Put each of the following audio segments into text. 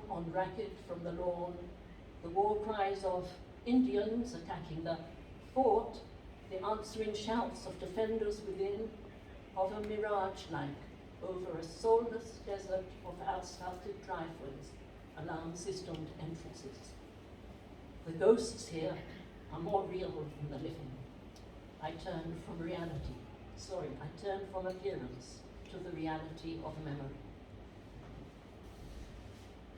on racket from the lawn, the war cries of Indians attacking the fort, the answering shouts of defenders within, hover mirage-like over a soulless desert of asphalted driveways, alarm-systemed entrances. The ghosts here are more real than the living. I turn from appearance to the reality of memory.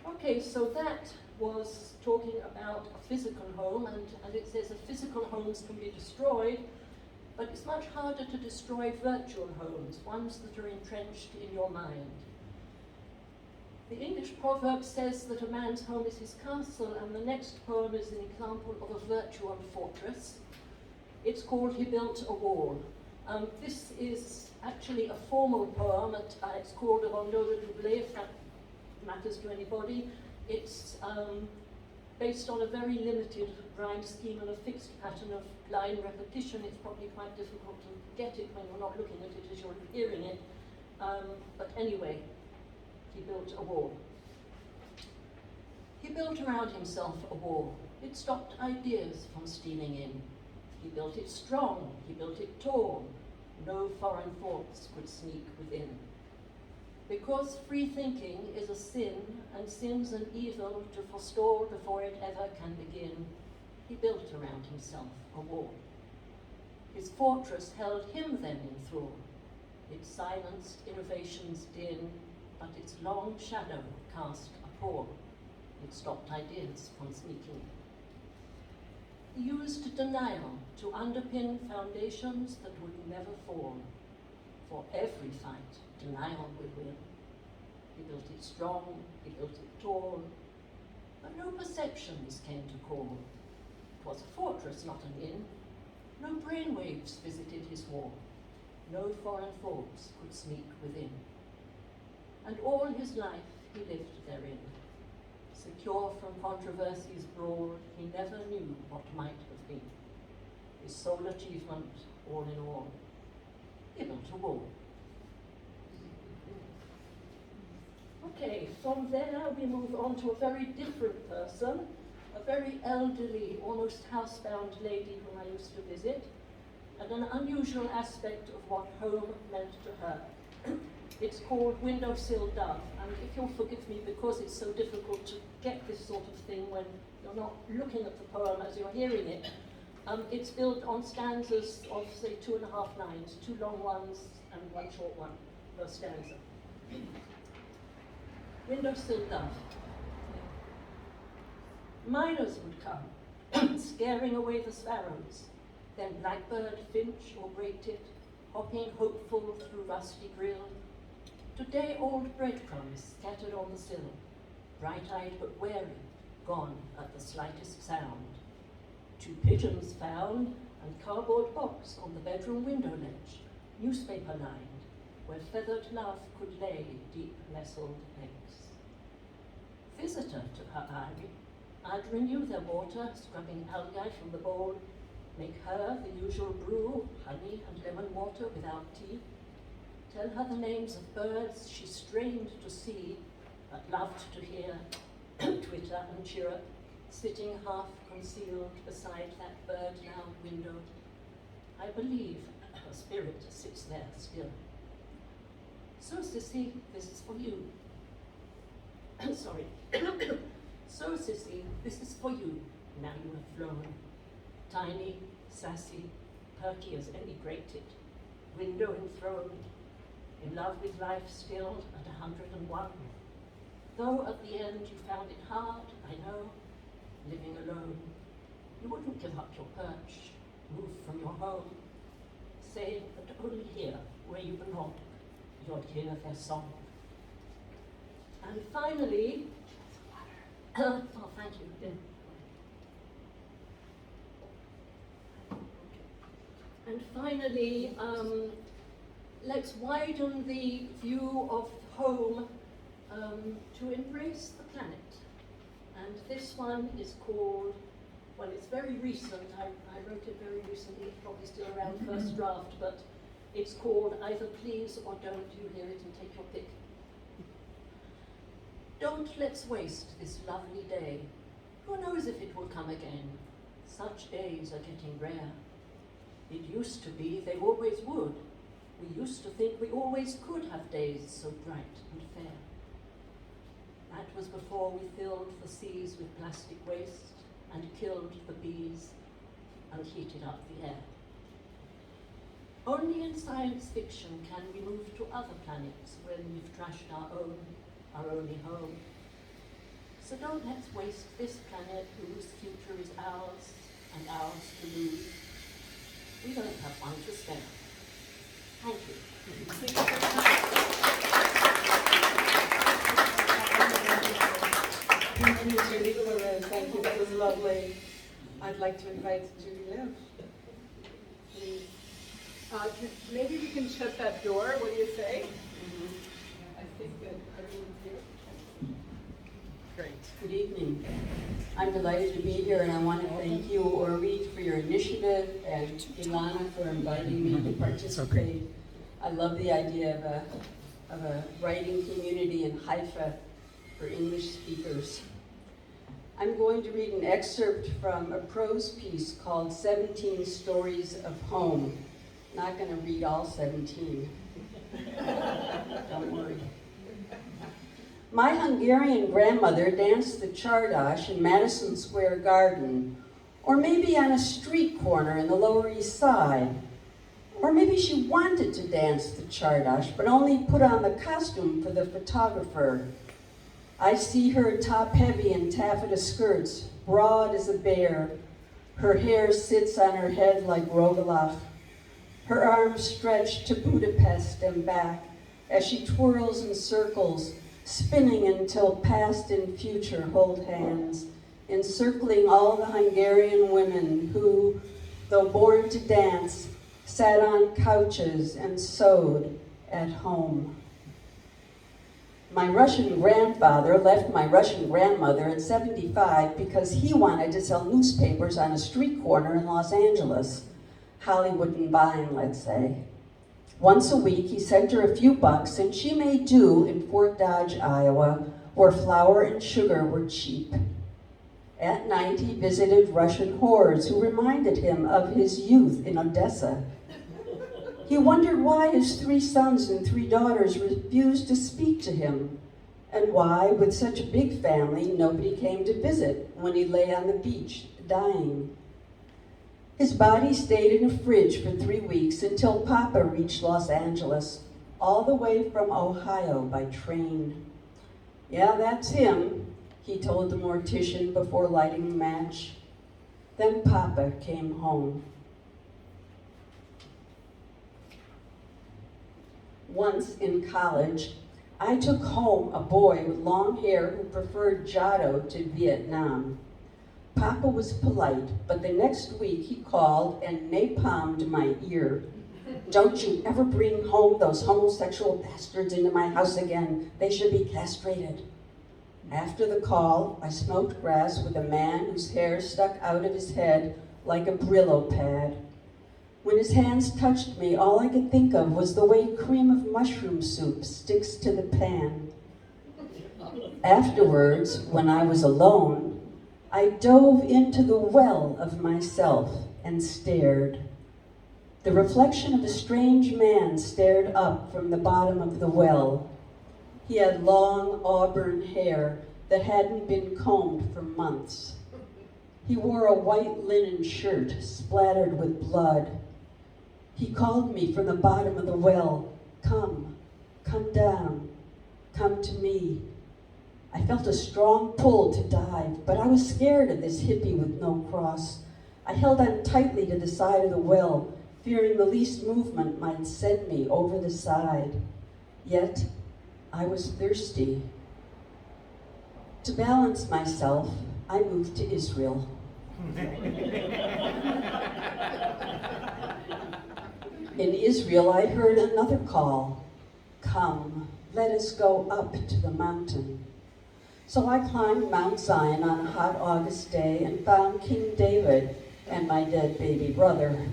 Okay, so that was talking about a physical home, and it says that physical homes can be destroyed, but it's much harder to destroy virtual homes, ones that are entrenched in your mind. The English proverb says that a man's home is his castle, and the next poem is an example of a virtual fortress. It's called He Built a Wall. This is actually a formal poem. It's called a Rondeau de Doublé, if that matters to anybody. It's based on a very limited rhyme scheme and a fixed pattern of line repetition. It's probably quite difficult to get it when you're not looking at it as you're hearing it. But anyway, he built a wall. He built around himself a wall. It stopped ideas from stealing in. He built it strong, he built it tall. No foreign thoughts could sneak within. Because free thinking is a sin, and sin's an evil to forestall before it ever can begin, he built around himself a wall. His fortress held him then in thrall. It silenced innovation's din, but its long shadow cast a pall. It stopped ideas from sneaking. He used denial to underpin foundations that would never fall. For every fight, denial will win. He built it strong, he built it tall, but no perceptions came to call. 'Twas a fortress, not an inn. No brainwaves visited his wall. No foreign thoughts could sneak within. And all his life he lived therein. Secure from controversies broad, he never knew what might have been. His sole achievement, all in all, he built a wall. Okay, from there we move on to a very different person, a very elderly, almost housebound lady whom I used to visit, and an unusual aspect of what home meant to her. It's called Windowsill Dove, and if you'll forgive me because it's so difficult to get this sort of thing when you're not looking at the poem as you're hearing it, it's built on stanzas of, say, 2.5 lines, 2 long ones and 1 short one per stanza. Windowsill Dove. Miners would come, scaring away the sparrows, then blackbird, finch, or grey-tit, hopping hopeful through rusty grill. Today old breadcrumbs scattered on the sill, bright-eyed but wary, gone at the slightest sound. 2 pigeons found, and cardboard box on the bedroom window ledge, newspaper lined, where feathered love could lay deep nestled eggs. Visitor to her eyrie, I'd renew their water, scrubbing algae from the bowl, make her the usual brew, honey and lemon water without tea, tell her the names of birds she strained to see, but loved to hear, twitter and chirrup, sitting half concealed beside that bird-loud window. I believe her spirit sits there still. So, Sissy, this is for you. Sorry. So, Sissy, this is for you, now you have flown. Tiny, sassy, perky as any great-tit, window enthroned, in love with life still at 101. Though at the end you found it hard, I know, living alone, you wouldn't give up your perch, move from your home, saying that only here, where you belong, you'll hear their song. And finally, oh, thank you. Yeah. And finally, let's widen the view of home to embrace the planet. And this one is called, well, it's very recent. I wrote it very recently. It's probably still around first draft, but it's called Either Please or Don't You Hear It and Take Your Pick. Don't let's waste this lovely day. Who knows if it will come again? Such days are getting rare. It used to be they always would. We used to think we always could have days so bright and fair. That was before we filled the seas with plastic waste and killed the bees and heated up the air. Only in science fiction can we move to other planets when we've trashed our only home. So don't let's waste this planet whose future is ours and ours to lose. We don't have one to spare. Thank you. Thank you, Judy Koren. Thank you, that was lovely. I'd like to invite Judy Lynn. Please. Maybe we can shut that door. What do you say? I think that everyone's here. Great. Good evening. I'm delighted to be here, and I want to thank you, Orit, for your initiative, and Elana for inviting me to participate. I love the idea of a writing community in Haifa for English speakers. I'm going to read an excerpt from a prose piece called 17 Stories of Home. Not going to read all 17. Don't worry. My Hungarian grandmother danced the Czardas in Madison Square Garden, or maybe on a street corner in the Lower East Side. Or maybe she wanted to dance the Czardas, but only put on the costume for the photographer. I see her top-heavy in taffeta skirts, broad as a bear. Her hair sits on her head like Rogalach. Her arms stretch to Budapest and back as she twirls in circles, spinning until past and future hold hands, encircling all the Hungarian women who, though born to dance, sat on couches and sewed at home. My Russian grandfather left my Russian grandmother at 75 because he wanted to sell newspapers on a street corner in Los Angeles, Hollywood and Vine, let's say. Once a week, he sent her a few bucks, and she made do in Fort Dodge, Iowa, where flour and sugar were cheap. At night, he visited Russian whores who reminded him of his youth in Odessa. He wondered why his 3 sons and 3 daughters refused to speak to him, and why, with such a big family, nobody came to visit when he lay on the beach, dying. His body stayed in a fridge for 3 weeks until Papa reached Los Angeles, all the way from Ohio by train. Yeah, that's him, he told the mortician before lighting a match. Then Papa came home. Once in college, I took home a boy with long hair who preferred Giotto to Vietnam. Papa was polite, but the next week he called and napalmed my ear. Don't you ever bring home those homosexual bastards into my house again. They should be castrated. After the call, I smoked grass with a man whose hair stuck out of his head like a Brillo pad. When his hands touched me, all I could think of was the way cream of mushroom soup sticks to the pan. Afterwards, when I was alone, I dove into the well of myself and stared. The reflection of a strange man stared up from the bottom of the well. He had long auburn hair that hadn't been combed for months. He wore a white linen shirt splattered with blood. He called me from the bottom of the well, "Come, come down, come to me." I felt a strong pull to dive, but I was scared of this hippie with no cross. I held on tightly to the side of the well, fearing the least movement might send me over the side. Yet, I was thirsty. To balance myself, I moved to Israel. In Israel, I heard another call. Come, let us go up to the mountain. So I climbed Mount Zion on a hot August day and found King David and my dead baby brother.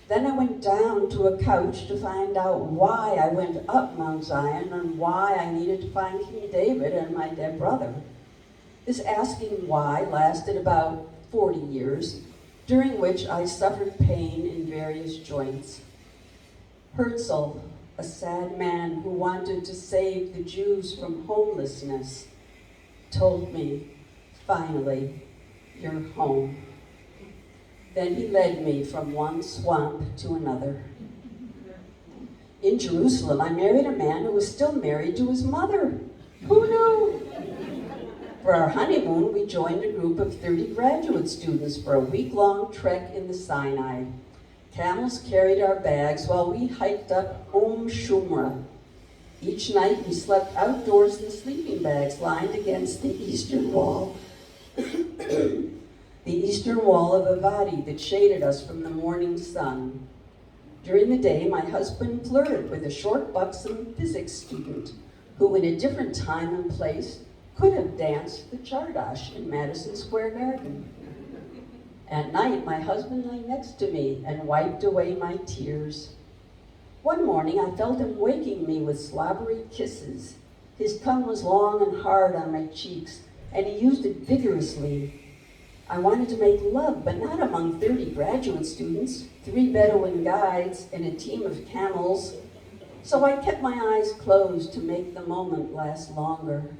Then I went down to a couch to find out why I went up Mount Zion and why I needed to find King David and my dead brother. This asking why lasted about 40 years, during which I suffered pain in various joints. Herzl, a sad man who wanted to save the Jews from homelessness, told me, finally, you're home. Then he led me from one swamp to another. In Jerusalem, I married a man who was still married to his mother. Who knew? For our honeymoon, we joined a group of 30 graduate students for a week-long trek in the Sinai. Camels carried our bags while we hiked up Shumra. Each night we slept outdoors in sleeping bags lined against the eastern wall. The eastern wall of a wadi that shaded us from the morning sun. During the day, my husband flirted with a short, buxom physics student who, in a different time and place, could have danced the Chardash in Madison Square Garden. At night, my husband lay next to me and wiped away my tears. One morning, I felt him waking me with slobbery kisses. His tongue was long and hard on my cheeks, and he used it vigorously. I wanted to make love, but not among 30 graduate students, 3 Bedouin guides, and a team of camels. So I kept my eyes closed to make the moment last longer.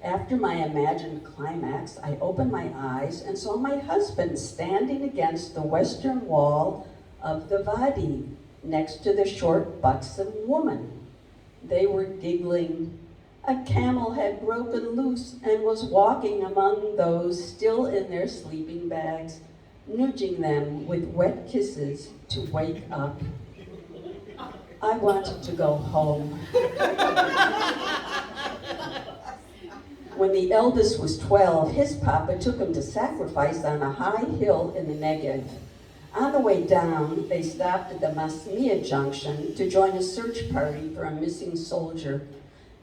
After my imagined climax, I opened my eyes and saw my husband standing against the western wall of the wadi, next to the short, buxom woman. They were giggling. A camel had broken loose and was walking among those still in their sleeping bags, nudging them with wet kisses to wake up. I wanted to go home. When the eldest was 12, his papa took him to sacrifice on a high hill in the Negev. On the way down, they stopped at the Masmia junction to join a search party for a missing soldier.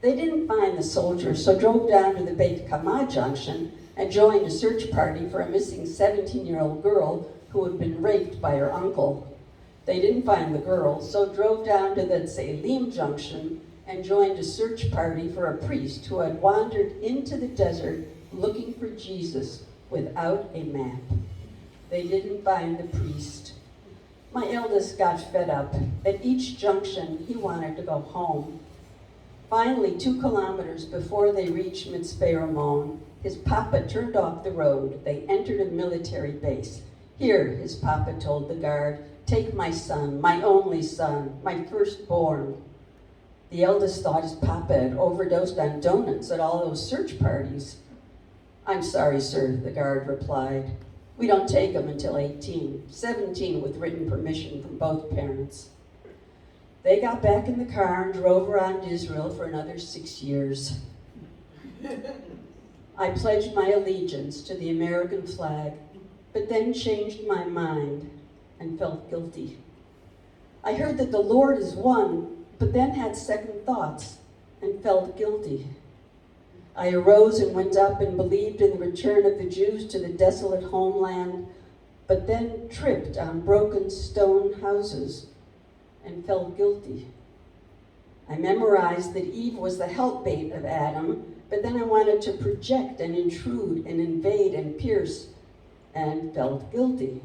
They didn't find the soldier, so drove down to the Beit Kama junction and joined a search party for a missing 17-year-old girl who had been raped by her uncle. They didn't find the girl, so drove down to the Tselim junction and joined a search party for a priest who had wandered into the desert looking for Jesus without a map. They didn't find the priest. My eldest got fed up. At each junction, he wanted to go home. Finally, 2 kilometers before they reached Mitzpeh Ramon, his papa turned off the road. They entered a military base. Here, his papa told the guard, take my son, my only son, my firstborn. The eldest thought his papa had overdosed on donuts at all those search parties. I'm sorry, sir, the guard replied. We don't take him until 18, 17 with written permission from both parents. They got back in the car and drove around Israel for another 6 years. I pledged my allegiance to the American flag, but then changed my mind and felt guilty. I heard that the Lord is one, but then had second thoughts and felt guilty. I arose and went up and believed in the return of the Jews to the desolate homeland, but then tripped on broken stone houses and felt guilty. I memorized that Eve was the helpmate of Adam, but then I wanted to project and intrude and invade and pierce and felt guilty.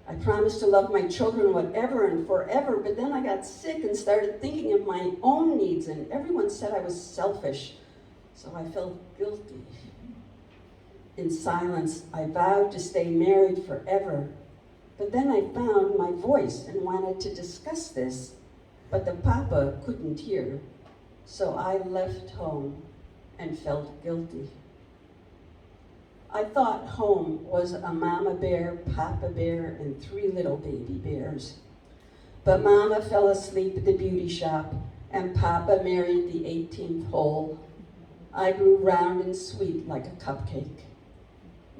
I promised to love my children whatever and forever, but then I got sick and started thinking of my own needs, and everyone said I was selfish, so I felt guilty. In silence, I vowed to stay married forever, but then I found my voice and wanted to discuss this, but the papa couldn't hear, so I left home and felt guilty. I thought home was a mama bear, papa bear, and 3 little baby bears. But mama fell asleep at the beauty shop, and papa married the 18th hole. I grew round and sweet like a cupcake.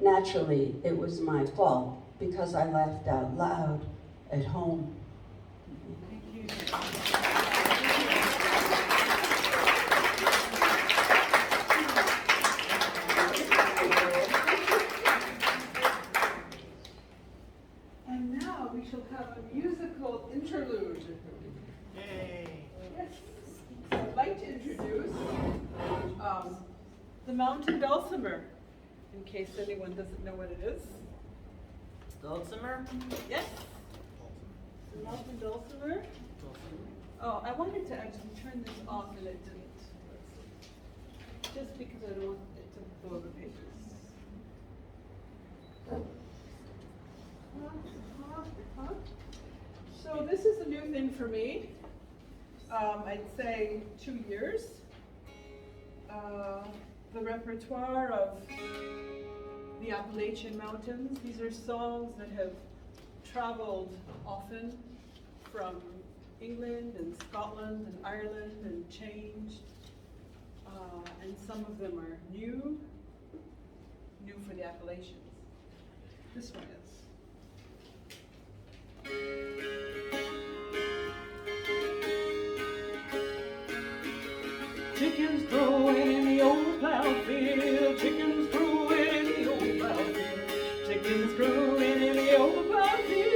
Naturally, it was my fault because I laughed out loud at home. Thank you. And now we shall have a mountain dulcimer, in case anyone doesn't know what it is. Dulcimer? Yes? The mountain dulcimer. Oh, I wanted to actually turn this off and it didn't. Just because I don't want it to blow the pages. So this is a new thing for me. I'd say 2 years. The repertoire of the Appalachian Mountains. These are songs that have traveled often from England and Scotland and Ireland and changed. And some of them are new for the Appalachians. This one is. Chickens crowing in the old plow field, chickens crowing in the old plow field, chickens crowing in the old plow field.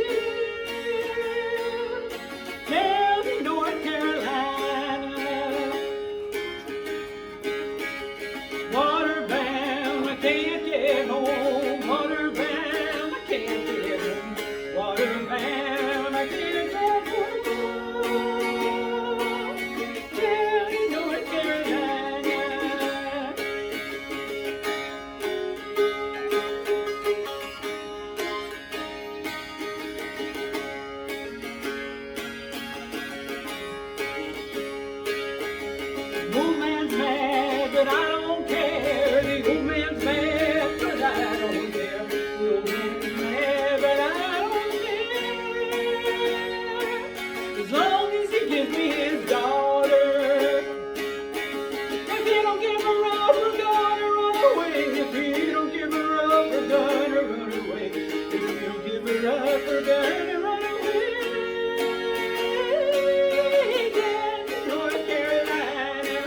Down in North Carolina, water bound, I can't get home. Water bound, I can't get home. Water bound, I can't get home. Down in North Carolina. The old man's mad, but I don't care. The old man's mad, but I don't care. The old man's mad, but I don't care. As long as he gives me his daughter. If he don't give her up, we're gonna run away. If he don't give her up, we're gonna run away. If he don't give her up, we're gonna run away. Down in North Carolina.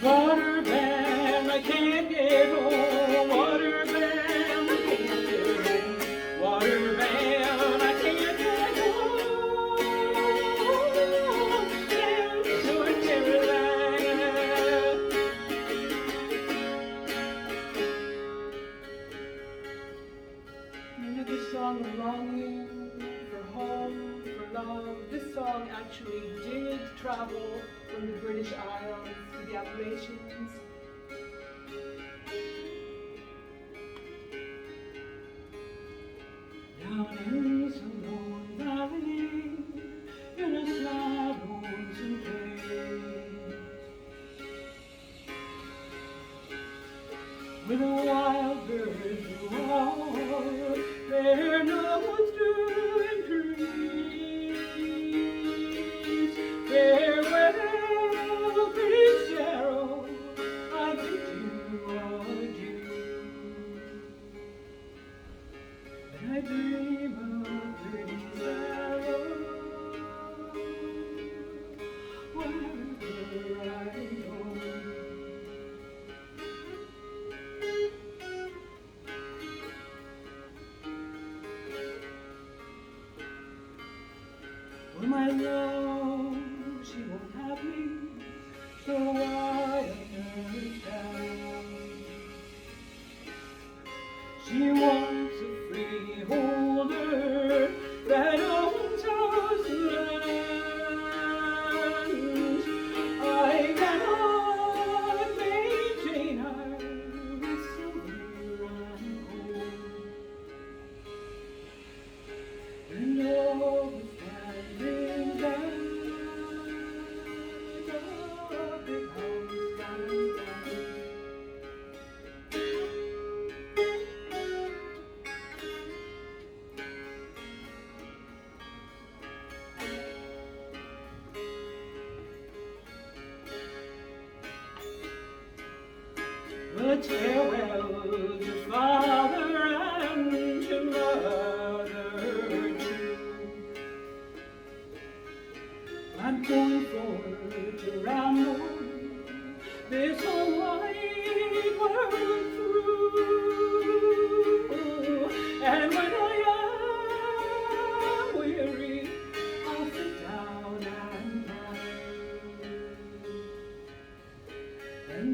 Water bound, I can't get home. Water bound, I can't get home. Water bound, I can't get home. Down in North Carolina. Another song of longing for home, for love. This song actually did travel from the British Isles to the Appalachians. Down in some lone valley, in a sad lonesome place, with a wild bird who all there no one's doing trees. Farewell, pretty Sarah, I bid you adieu. And I dream of pretty Sarah, wherever I go. Well, my love, she won't have me, so I understand. She wants a freeholder that owns house and land. I cannot maintain her with silver and gold. And all the standing there, the big house stands there. But farewell to father and to mother too. I'm going forward to ramble this whole wide world through. And when I am weary, I'll sit down and cry. And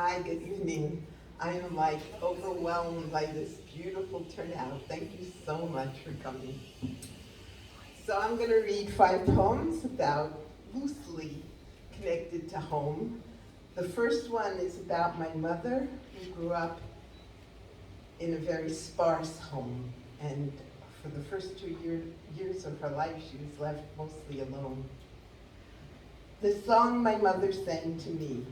Hi, good evening. I am like overwhelmed by this beautiful turnout. Thank you so much for coming. So I'm going to read 5 poems about loosely connected to home. The first one is about my mother, who grew up in a very sparse home, and for the first 2 years of her life, she was left mostly alone. The song my mother sang to me.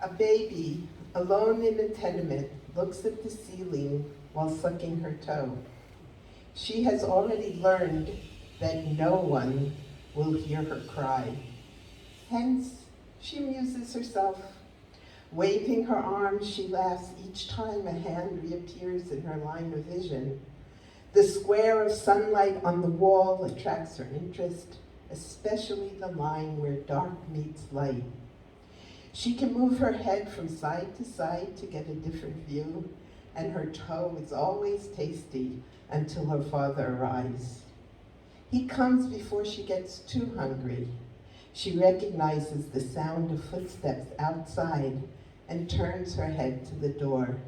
A baby, alone in a tenement, looks at the ceiling while sucking her toe. She has already learned that no one will hear her cry. Hence, she amuses herself. Waving her arms, she laughs each time a hand reappears in her line of vision. The square of sunlight on the wall attracts her interest, especially the line where dark meets light. She can move her head from side to side to get a different view, and her toe is always tasty until her father arrives. He comes before she gets too hungry. She recognizes the sound of footsteps outside and turns her head to the door.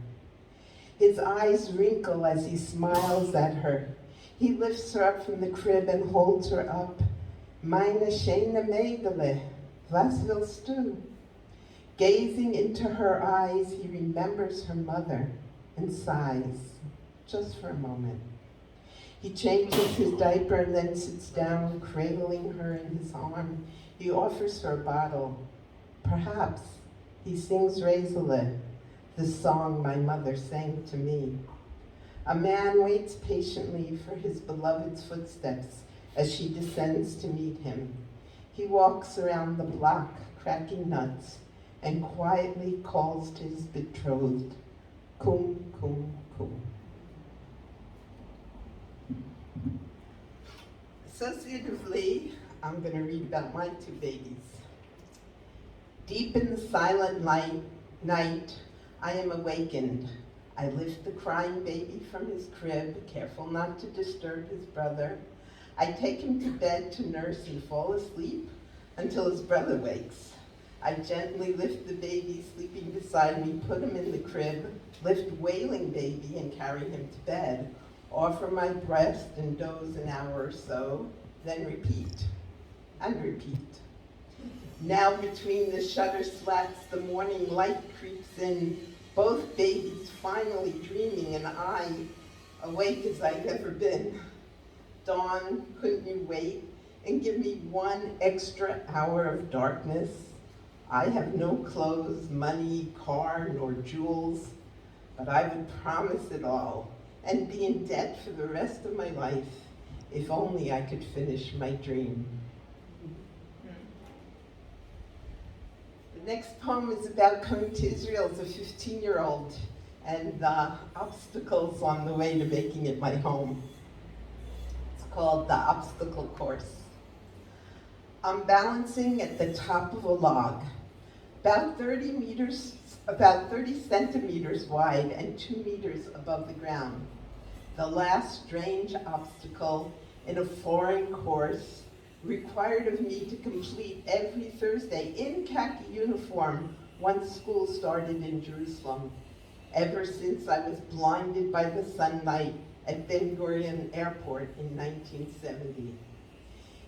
His eyes wrinkle as he smiles at her. He lifts her up from the crib and holds her up. Meine schöne Mädele, was willst du? Gazing into her eyes, he remembers her mother and sighs, just for a moment. He changes his diaper and then sits down, cradling her in his arm. He offers her a bottle. Perhaps he sings Razele, the song my mother sang to me. A man waits patiently for his beloved's footsteps as she descends to meet him. He walks around the block, cracking nuts, and quietly calls to his betrothed, kum, kum, kum. Associatively, I'm going to read about my 2 babies. Deep in the silent night, I am awakened. I lift the crying baby from his crib, careful not to disturb his brother. I take him to bed to nurse and fall asleep until his brother wakes. I gently lift the baby sleeping beside me, put him in the crib, lift wailing baby and carry him to bed, offer my breast and doze an hour or so, then repeat and repeat. Now between the shutter slats, the morning light creeps in, both babies finally dreaming and I awake as I've ever been. Dawn, couldn't you wait and give me 1 extra hour of darkness? I have no clothes, money, car, nor jewels, but I would promise it all and be in debt for the rest of my life if only I could finish my dream. The next poem is about coming to Israel as a 15-year-old and the obstacles on the way to making it my home. It's called The Obstacle Course. I'm balancing at the top of a log, about 30 centimeters wide and 2 meters above the ground. The last strange obstacle in a foreign course required of me to complete every Thursday in khaki uniform once school started in Jerusalem, ever since I was blinded by the sunlight at Ben Gurion Airport in 1970.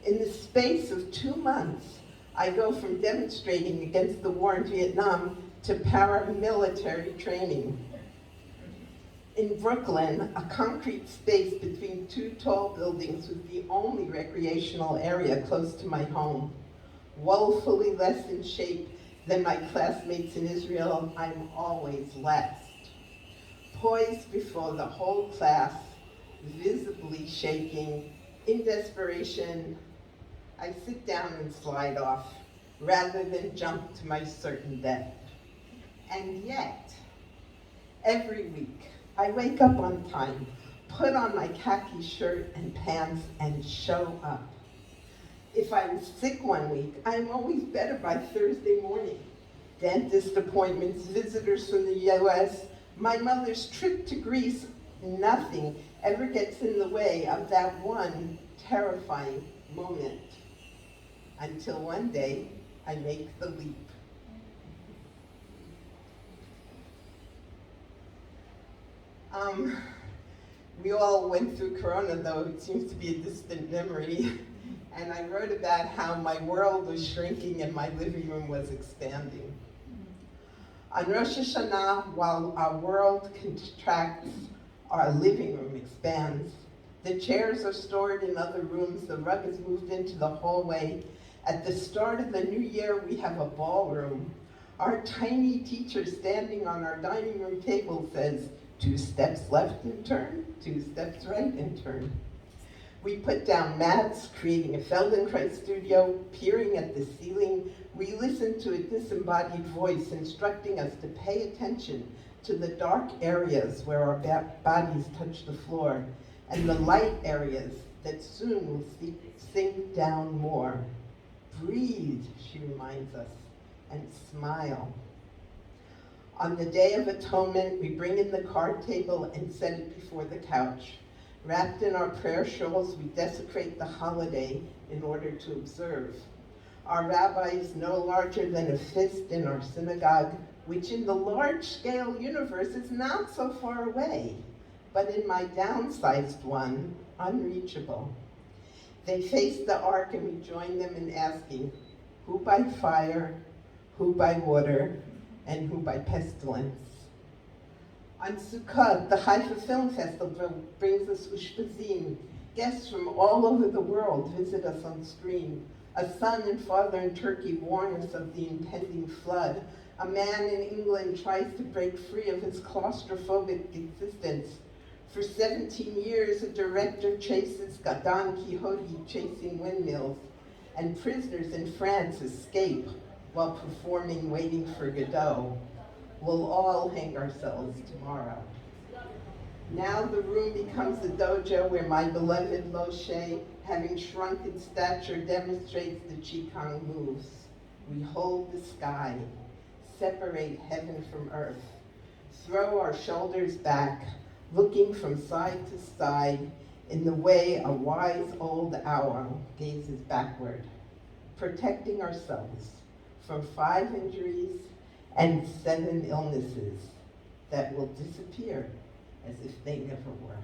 In the space of 2 months, I go from demonstrating against the war in Vietnam to paramilitary training. In Brooklyn, a concrete space between 2 tall buildings was the only recreational area close to my home. Woefully less in shape than my classmates in Israel, I'm always last. Poised before the whole class, visibly shaking, in desperation, I sit down and slide off, rather than jump to my certain death. And yet, every week, I wake up on time, put on my khaki shirt and pants, and show up. If I'm sick one week, I'm always better by Thursday morning. Dentist appointments, visitors from the US, my mother's trip to Greece, nothing ever gets in the way of that one terrifying moment. Until one day, I make the leap. We all went through Corona, though it seems to be a distant memory. And I wrote about how my world was shrinking and my living room was expanding. On Rosh Hashanah, while our world contracts, our living room expands. The chairs are stored in other rooms, the rug is moved into the hallway. At the start of the new year, we have a ballroom. Our tiny teacher standing on our dining room table says, 2 steps left and turn, 2 steps right and turn. We put down mats, creating a Feldenkrais studio, peering at the ceiling. We listen to a disembodied voice instructing us to pay attention to the dark areas where our bodies touch the floor, and the light areas that soon will sink down more. Breathe, she reminds us, and smile. On the Day of Atonement, we bring in the card table and set it before the couch. Wrapped in our prayer shawls, we desecrate the holiday in order to observe. Our rabbi is no larger than a fist in our synagogue, which in the large-scale universe is not so far away, but in my downsized one, unreachable. They face the ark and we join them in asking, who by fire, who by water, and who by pestilence? On Sukkot, the Haifa Film Festival brings us ushpazim. Guests from all over the world visit us on screen. A son and father in Turkey warn us of the impending flood. A man in England tries to break free of his claustrophobic existence. For 17 years, a director chases Don Quixote chasing windmills, and prisoners in France escape while performing Waiting for Godot. We'll all hang ourselves tomorrow. Now the room becomes a dojo where my beloved Moshe, having shrunk in stature, demonstrates the Qigong moves. We hold the sky, separate heaven from earth, throw our shoulders back, looking from side to side in the way a wise old owl gazes backward, protecting ourselves from 5 injuries and 7 illnesses that will disappear as if they never were.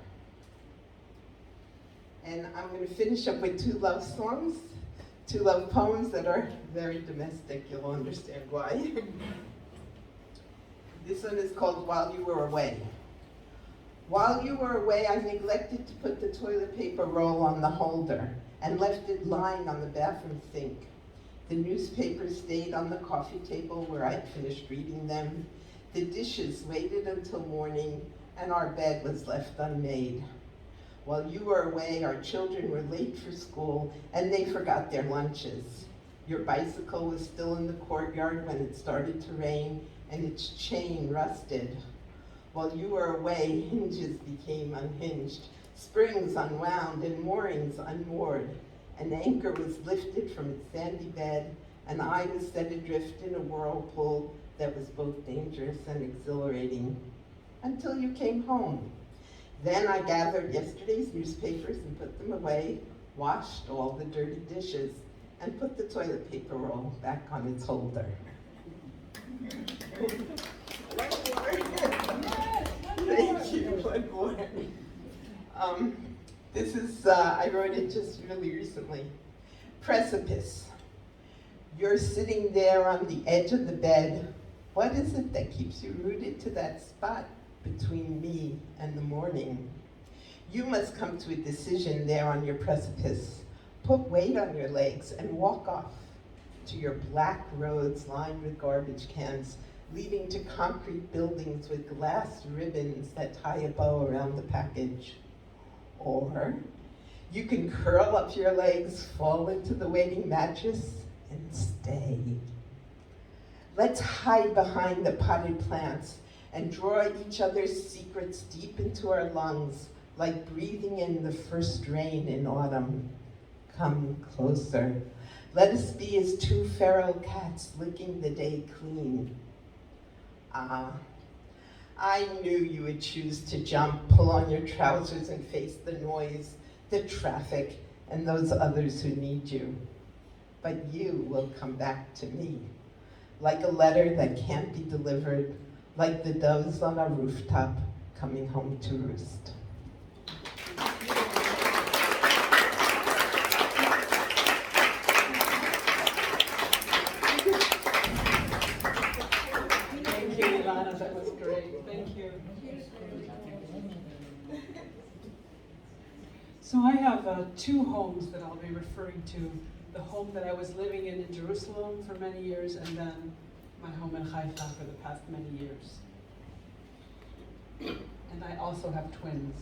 And I'm going to finish up with 2 love songs, 2 love poems that are very domestic. You'll understand why. This one is called While You Were Away. While you were away, I neglected to put the toilet paper roll on the holder and left it lying on the bathroom sink. The newspapers stayed on the coffee table where I'd finished reading them. The dishes waited until morning, and our bed was left unmade. While you were away, our children were late for school, and they forgot their lunches. Your bicycle was still in the courtyard when it started to rain, and its chain rusted. While you were away, hinges became unhinged, springs unwound, and moorings unmoored. An anchor was lifted from its sandy bed, and I was set adrift in a whirlpool that was both dangerous and exhilarating, until you came home. Then I gathered yesterday's newspapers and put them away, washed all the dirty dishes, and put the toilet paper roll back on its holder. Thank you, one more. This is, I wrote it just really recently. Precipice. You're sitting there on the edge of the bed. What is it that keeps you rooted to that spot between me and the morning? You must come to a decision there on your precipice. Put weight on your legs and walk off to your black roads lined with garbage cans, leading to concrete buildings with glass ribbons that tie a bow around the package. Or you can curl up your legs, fall into the waiting mattress, and stay. Let's hide behind the potted plants and draw each other's secrets deep into our lungs, like breathing in the first rain in autumn. Come closer. Let us be as 2 feral cats licking the day clean. I knew you would choose to jump, pull on your trousers and face the noise, the traffic, and those others who need you. But you will come back to me, like a letter that can't be delivered, like the doves on a rooftop, coming home to roost. Thank you, Elana, that was great. Thank you. So I have two homes that I'll be referring to. The home that I was living in Jerusalem for many years, and then my home in Haifa for the past many years. And I also have twins.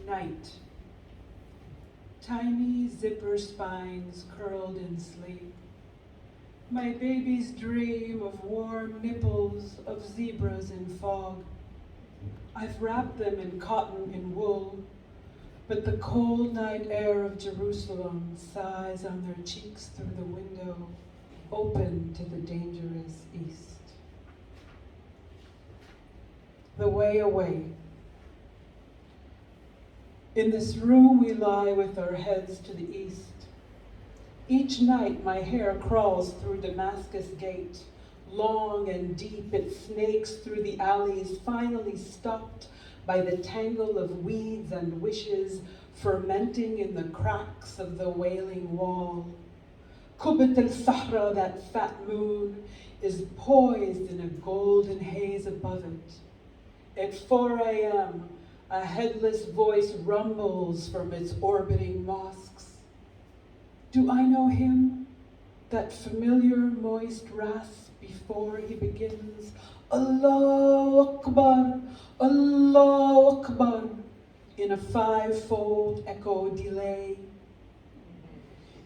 Night. Tiny zipper spines curled in sleep. My babies dream of warm nipples, of zebras in fog. I've wrapped them in cotton and wool, but the cold night air of Jerusalem sighs on their cheeks through the window, open to the dangerous east. The way away. In this room we lie with our heads to the east. Each night my hair crawls through Damascus Gate. Long and deep it snakes through the alleys, finally stopped by the tangle of weeds and wishes fermenting in the cracks of the wailing wall. Kubbat al-Sahra, that fat moon, is poised in a golden haze above it. At 4 a.m., a headless voice rumbles from its orbiting mosques. Do I know him? That familiar moist rasp before he begins, Allahu Akbar, Allahu Akbar, in a five-fold echo delay.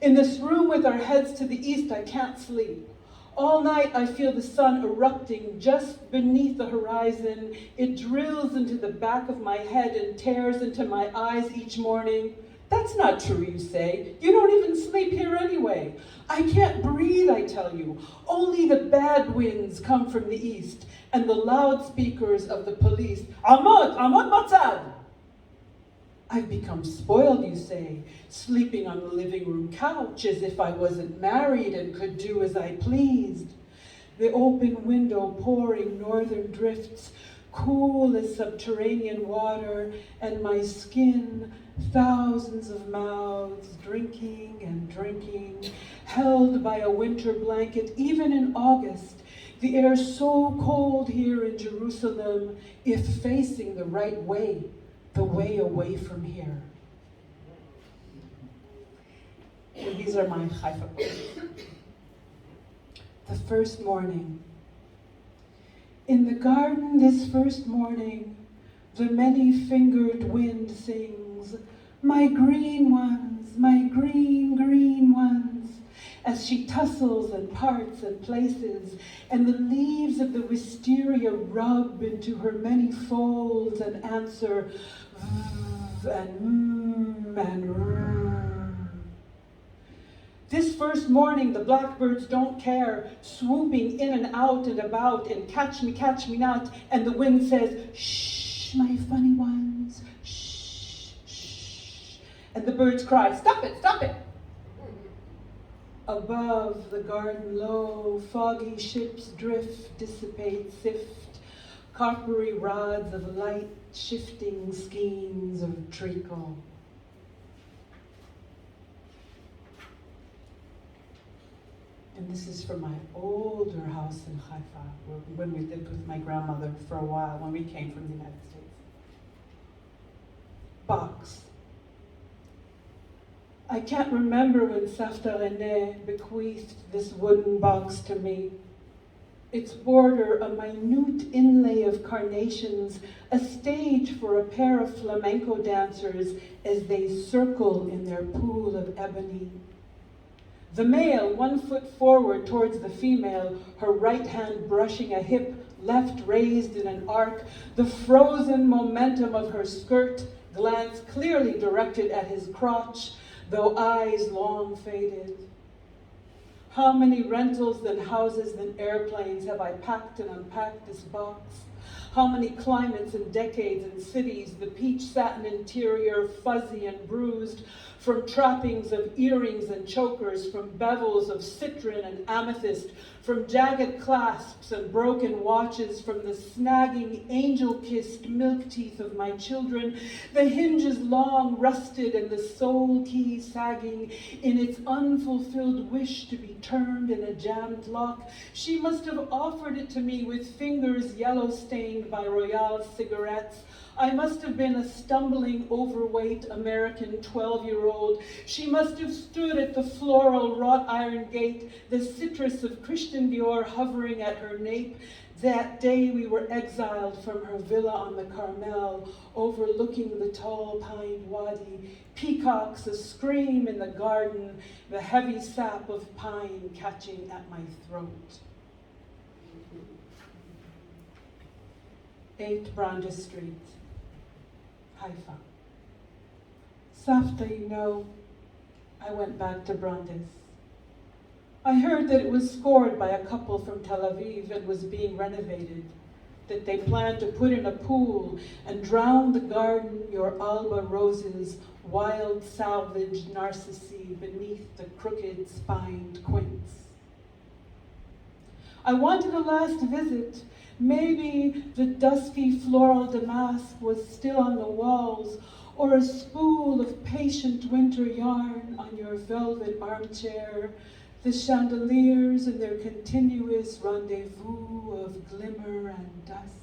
In this room with our heads to the east, I can't sleep. All night I feel the sun erupting just beneath the horizon. It drills into the back of my head and tears into my eyes each morning. That's not true, you say. You don't even sleep here anyway. I can't breathe, I tell you. Only the bad winds come from the east and the loudspeakers of the police. Ahmad, Ahmad Batzad. I've become spoiled, you say, sleeping on the living room couch as if I wasn't married and could do as I pleased. The open window pouring northern drifts, cool as subterranean water, and my skin, thousands of mouths drinking and drinking, held by a winter blanket, even in August. The air so cold here in Jerusalem, if facing the right way, the way away from here. And these are my Haifa quotes. The first morning. In the garden this first morning, the many-fingered wind sings, my green ones, my green, green ones, as she tussles and parts and places, and the leaves of the wisteria rub into her many folds and answer and and This first morning, the blackbirds don't care, swooping in and out and about, and catch me not, and the wind says, shh, my funny ones, shh, shh, and the birds cry, stop it, stop it. Above the garden low, foggy ships drift, dissipate, sift, coppery rods of light, shifting skeins of treacle. And this is from my older house in Haifa, when we lived with my grandmother for a while, when we came from the United States. Box. I can't remember when Safta René bequeathed this wooden box to me. Its border a minute inlay of carnations, a stage for a pair of flamenco dancers as they circle in their pool of ebony. The male, 1 foot forward towards the female, her right hand brushing a hip, left raised in an arc, the frozen momentum of her skirt, glance clearly directed at his crotch, though eyes long faded. How many rentals than houses than airplanes have I packed and unpacked this box? How many climates and decades and cities, the peach satin interior fuzzy and bruised, from trappings of earrings and chokers, from bevels of citron and amethyst, from jagged clasps and broken watches, from the snagging, angel-kissed milk teeth of my children, the hinges long rusted and the soul key sagging in its unfulfilled wish to be turned in a jammed lock. She must have offered it to me with fingers yellow-stained by Royale cigarettes. I must have been a stumbling, overweight American 12-year-old. She must have stood at the floral wrought iron gate, the citrus of Christian Dior hovering at her nape. That day we were exiled from her villa on the Carmel, overlooking the tall pined wadi, peacocks a-scream in the garden, the heavy sap of pine catching at my throat. 8 Brandes Street, Haifa. Safta, you know, I went back to Brandes. I heard that it was scored by a couple from Tel Aviv and was being renovated, that they planned to put in a pool and drown the garden, your Alba roses, wild salvaged narcissi beneath the crooked spined quince. I wanted a last visit. Maybe the dusky floral damask was still on the walls, or a spool of patient winter yarn on your velvet armchair, the chandeliers and their continuous rendezvous of glimmer and dust.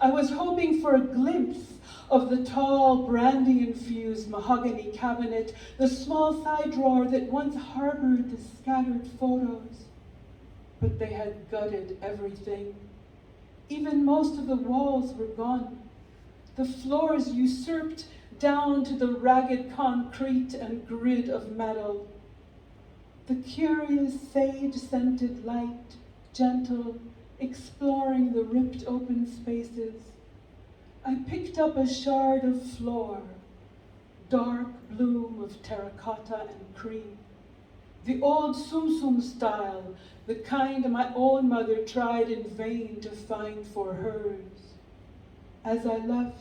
I was hoping for a glimpse of the tall, brandy-infused mahogany cabinet, the small side drawer that once harbored the scattered photos. But they had gutted everything. Even most of the walls were gone. The floors usurped down to the ragged concrete and grid of metal. The curious sage-scented light, gentle, exploring the ripped open spaces. I picked up a shard of floor, dark bloom of terracotta and cream. The old sum-sum style, the kind my own mother tried in vain to find for hers. As I left,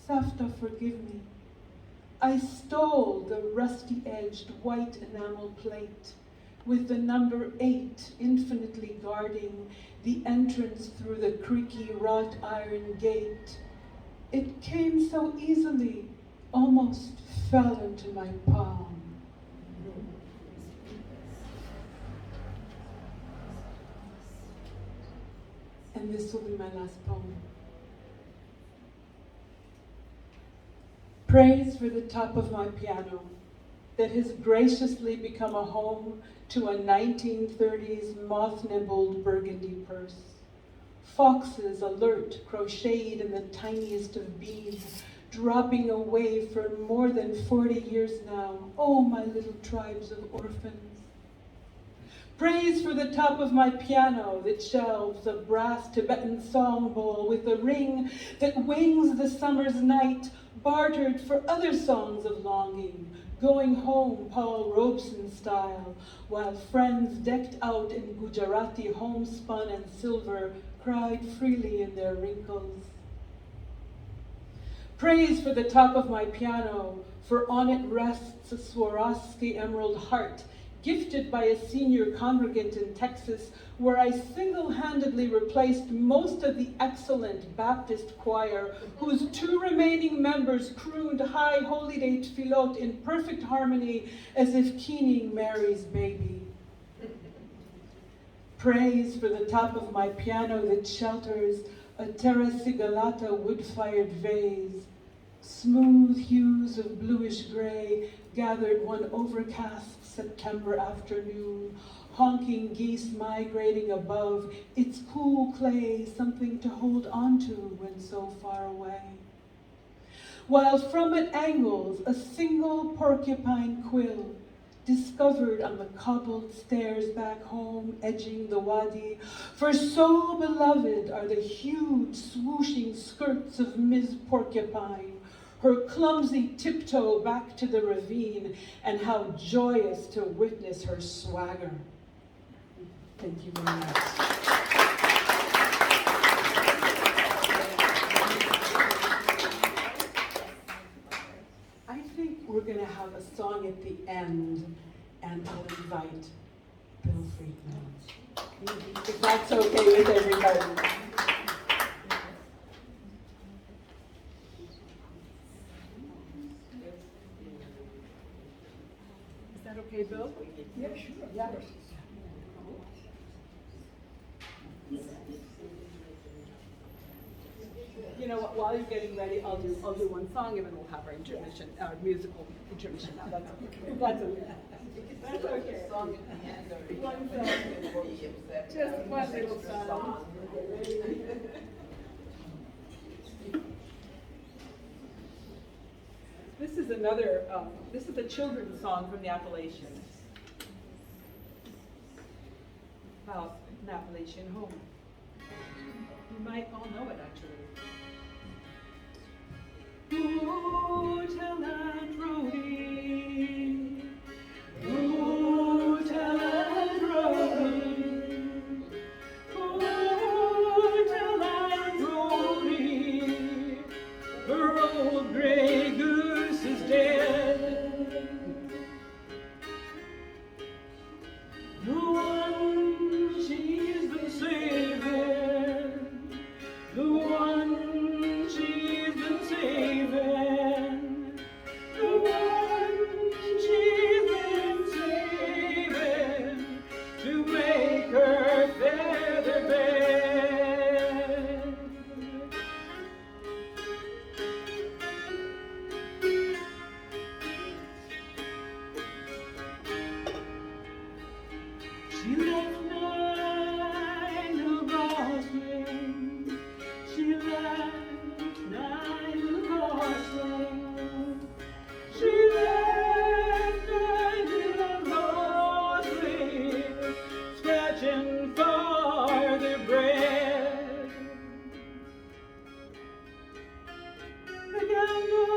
Safta, forgive me, I stole the rusty-edged white enamel plate with the number 8 infinitely guarding the entrance through the creaky wrought iron gate. It came so easily, almost fell into my palm. And this will be my last poem. Praise for the top of my piano that has graciously become a home to a 1930s moth-nibbled burgundy purse. Foxes alert, crocheted in the tiniest of beads, dropping away for more than 40 years now. Oh, my little tribes of orphans. Praise for the top of my piano that shelves a brass Tibetan song bowl with a ring that wings the summer's night, bartered for other songs of longing, going home Paul Robeson style, while friends decked out in Gujarati homespun and silver cried freely in their wrinkles. Praise for the top of my piano, for on it rests a Swarovski emerald heart, gifted by a senior congregant in Texas, where I single-handedly replaced most of the excellent Baptist choir, whose 2 remaining members crooned high holy day tefillot in perfect harmony, as if keening Mary's baby. Praise for the top of my piano that shelters a terra sigillata wood-fired vase, smooth hues of bluish gray gathered one overcast September afternoon, honking geese migrating above, its cool clay something to hold on to when so far away. While from at angles a single porcupine quill, discovered on the cobbled stairs back home, edging the wadi, for so beloved are the huge swooshing skirts of Ms. Porcupine, her clumsy tiptoe back to the ravine, and how joyous to witness her swagger. Thank you very much. have a song at the end, and I'll invite Bill Freedman, if that's okay with everybody. Is that okay, Bill? Yeah, sure, of Yeah. course. You know what, while you're getting ready, I'll do one song and then we'll have our intermission, our musical intermission now. That's okay. That's okay. That's okay. One song. Just one little song. This is another, this is a children's song from the Appalachians. About an Appalachian home. You might all know it actually. Ooh, tell that Rhodey. Ooh, tell that Rhodey. Ooh, tell that Rhodey. Her old gray goose is dead. The one she's been saving. The one she's been saving. The one she's been saving to make her feather bed. She left nine of Gosling. She left nine of Gosling. She left nine of Gosling, scratching for their bread. The gander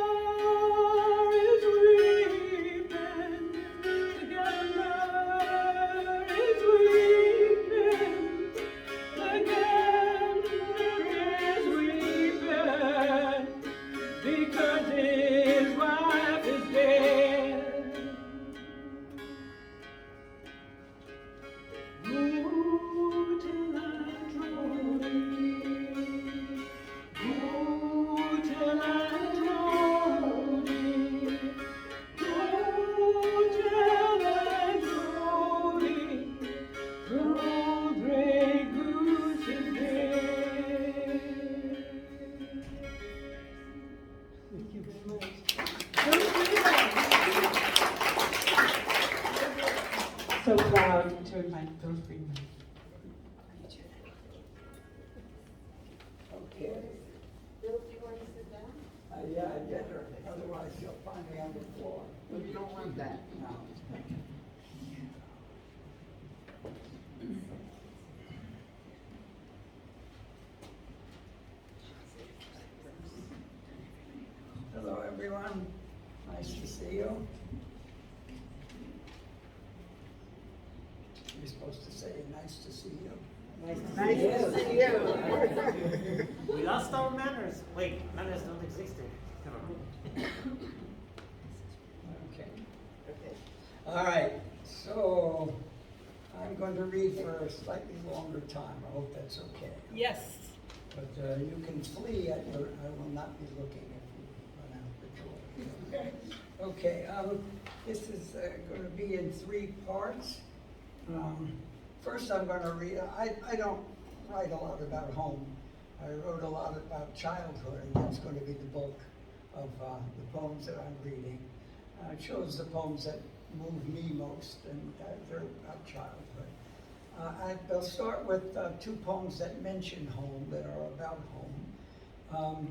is weeping. The gander is weeping. The gander is weeping because his wife is dead. Ooh, till I Rhodey. Ooh, till I Rhodey. Ooh, till I Rhodey. The old gray goose is dead. Thank you very much. So proud to invite Bill Freedman. Okay. Yeah, I better, otherwise you'll find me on the floor. Well, you don't want that. No. Hello, everyone. Nice to see you. You're supposed to say, nice to see you. Nice to see you. We lost our manners. Wait, manners don't exist there. Come on. Okay. Okay. All right, so I'm going to read for a slightly longer time. I hope that's okay. Yes. But you can flee. I will not be looking if you run out the door. Okay, this is going to be in 3 parts. First, I'm going to read. I don't write a lot about home. I wrote a lot about childhood, and that's going to be the bulk of the poems that I'm reading. It shows the poems that move me most, and they're about childhood. I'll start with 2 poems that mention home, that are about home.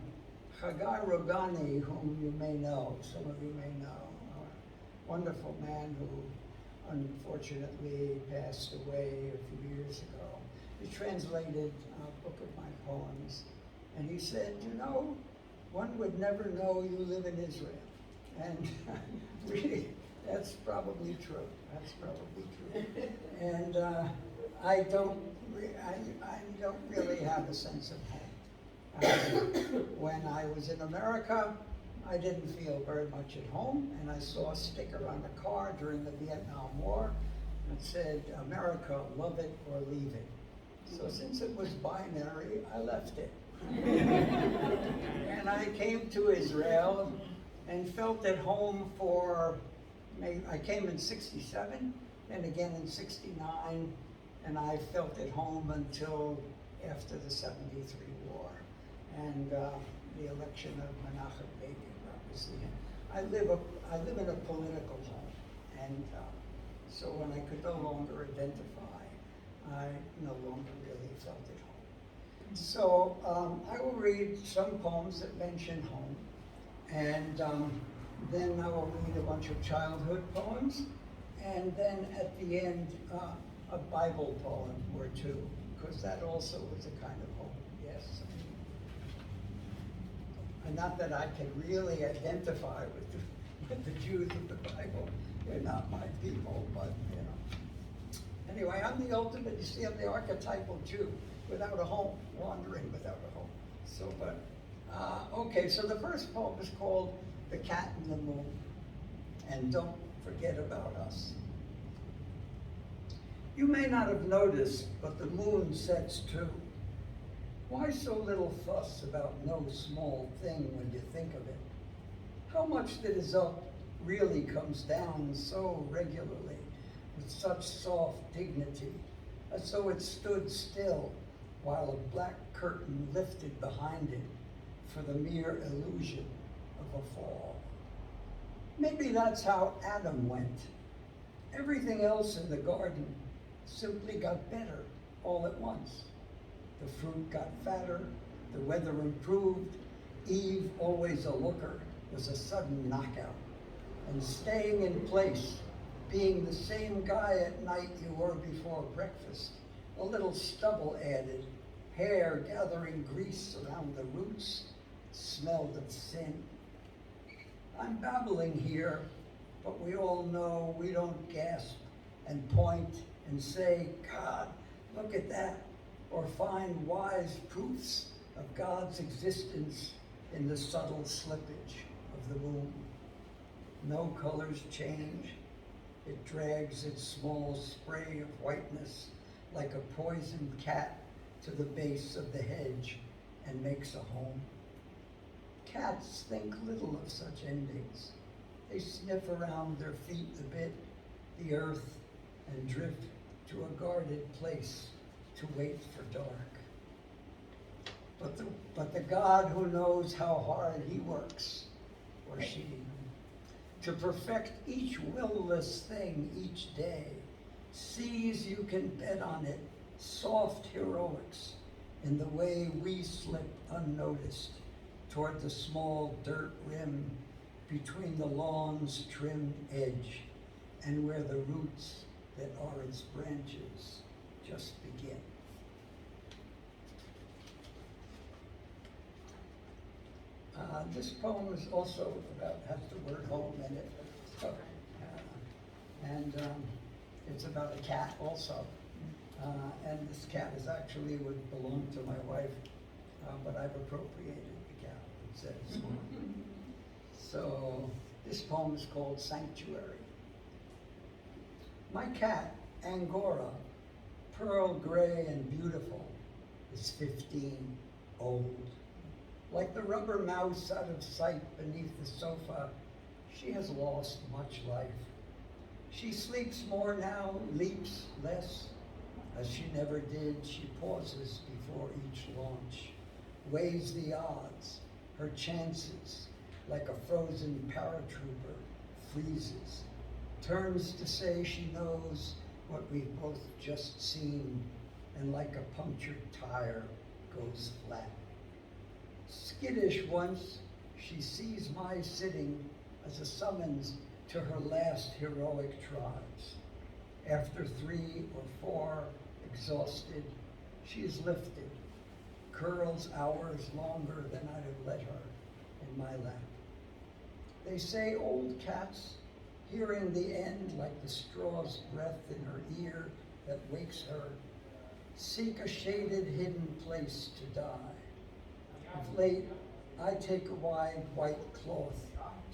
Chagai Rogani, whom you may know, some of you may know, a wonderful man who unfortunately passed away a few years ago. He translated a book of my poems, and he said, you know, one would never know you live in Israel. And really, that's probably true. That's probably true. And I don't really have a sense of home. When I was in America, I didn't feel very much at home, and I saw a sticker on the car during the Vietnam War that said, America, love it or leave it. So since it was binary, I left it. And I came to Israel and felt at home I came in 67, and again in 69, and I felt at home until after the 73 war. And the election of Menachem Begin, obviously. I live in a political home, and so when I could no longer identify, I no longer really felt at home. So I will read some poems that mention home, and then I will read a bunch of childhood poems, and then at the end, a Bible poem or two, because that also was a kind of home, yes. And not that I can really identify with the Jews of the Bible. They're not my people, but you know. Anyway, I'm the ultimate, you see, I'm the archetypal Jew without a home, wandering without a home. So, but, okay, so the first poem is called The Cat and the Moon, and Don't Forget About Us. You may not have noticed, but the moon sets too. Why so little fuss about no small thing when you think of it? How much that is up really comes down so regularly, with such soft dignity, as though it stood still while a black curtain lifted behind it for the mere illusion of a fall. Maybe that's how Adam went. Everything else in the garden simply got better all at once. The fruit got fatter, the weather improved, Eve, always a looker, was a sudden knockout. And staying in place, being the same guy at night you were before breakfast, a little stubble added, hair gathering grease around the roots, smelled of sin. I'm babbling here, but we all know we don't gasp and point and say, God, look at that, or find wise proofs of God's existence in the subtle slippage of the moon. No colors change. It drags its small spray of whiteness like a poisoned cat to the base of the hedge and makes a home. Cats think little of such endings. They sniff around their feet a bit, the earth, and drift to a guarded place to wait for dark. But the God who knows how hard he works, or she, to perfect each will-less thing each day, sees you can bet on it, soft heroics, in the way we slip unnoticed toward the small dirt rim between the lawn's trimmed edge and where the roots that are its branches just begin. This poem is also has the word home in it. And it's about a cat also. And this cat would belong to my wife, but I've appropriated the cat, it says. So this poem is called Sanctuary. My cat, Angora, pearl gray and beautiful, is 15, old. Like the rubber mouse out of sight beneath the sofa, she has lost much life. She sleeps more now, leaps less. As she never did, she pauses before each launch, weighs the odds, her chances, like a frozen paratrooper, freezes, turns to say she knows what we've both just seen, and like a punctured tire, goes flat. Skittish once, she sees my sitting as a summons to her last heroic tries. After 3 or 4, exhausted, she is lifted, curls hours longer than I'd have let her in my lap. They say old cats, hearing the end like the straw's breath in her ear that wakes her, seek a shaded, hidden place to die. Of late, I take a wide white cloth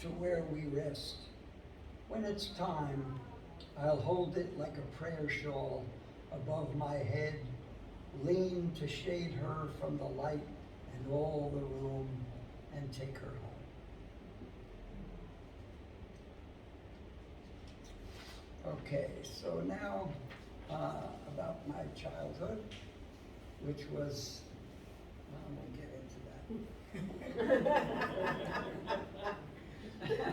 to where we rest. When it's time, I'll hold it like a prayer shawl above my head, lean to shade her from the light and all the room, and take her home. Okay, so now about my childhood, which was, we'll get into that.